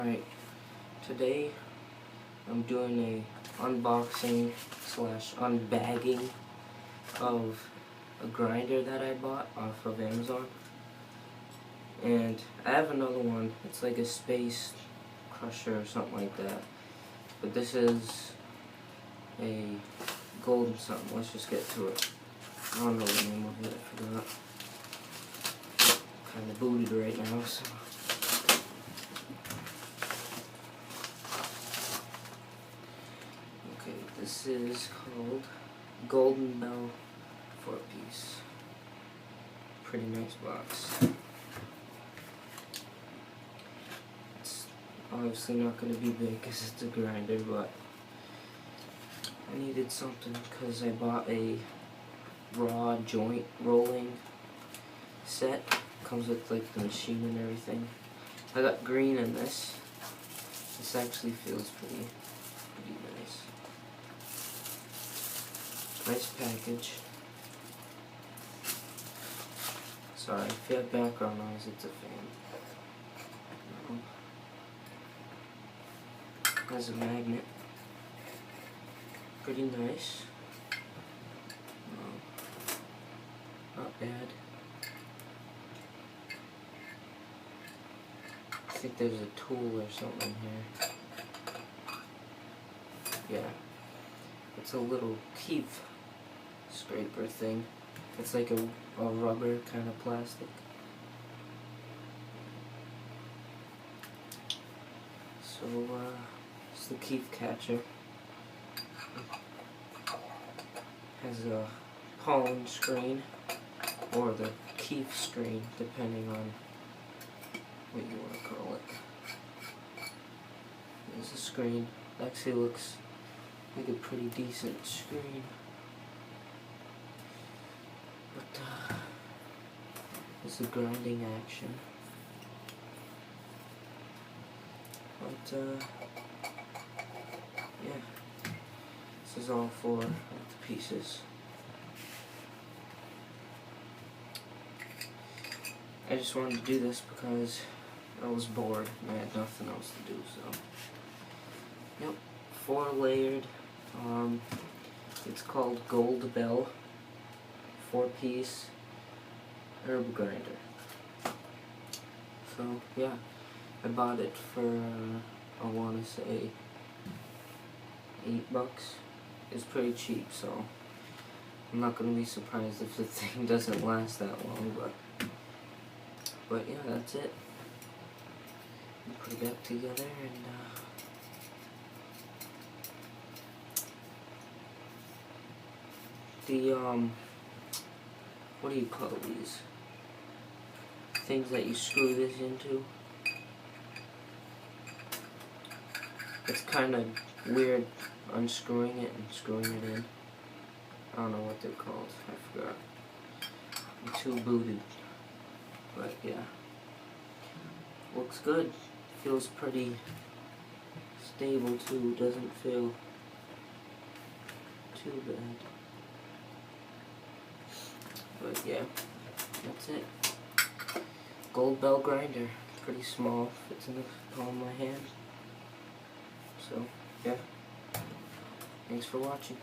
Alright, today I'm doing a unboxing slash unbagging of a grinder that I bought off of Amazon. And I have another one, it's like a Space Crusher or something like that. But this is a golden something. Let's just get to it. I don't know the name of it, I forgot. Kinda booted right now, so. Okay, this is called Golden Bell 4-piece. Pretty nice box. It's obviously not going to be big because it's a grinder, but I needed something because I bought a raw joint rolling set. Comes with like the machine and everything. I got green in this. This actually feels pretty nice. Nice package. Sorry, if you have background noise, it's a fan. Has a magnet. Pretty nice. Not bad. I think there's a tool or something here. Yeah. It's a little Keith scraper thing. It's like a rubber kind of plastic. So, it's the Keith catcher. Has a pollen screen, or the Keith screen, depending on what you want to call it. There's a screen. Actually looks like a pretty decent screen. But, it's a grinding action. But, yeah. This is all four of the pieces. I just wanted to do this because I was bored and I had nothing else to do, so. Yep, 4-layered. It's called Gold Bell 4-piece herb grinder. So yeah, I bought it for I want to say $8. It's pretty cheap, so I'm not gonna be surprised if the thing doesn't last that long. But yeah, that's it. Put it back together and. What do you call these? Things that you screw this into? It's kind of weird unscrewing it and screwing it in. I don't know what they're called. I forgot. I'm too booted. But yeah. Looks good. Feels pretty stable too. Doesn't feel too bad. But yeah, that's it. Gold Bell grinder. Pretty small. Fits in the palm of my hand. So, yeah. Thanks for watching.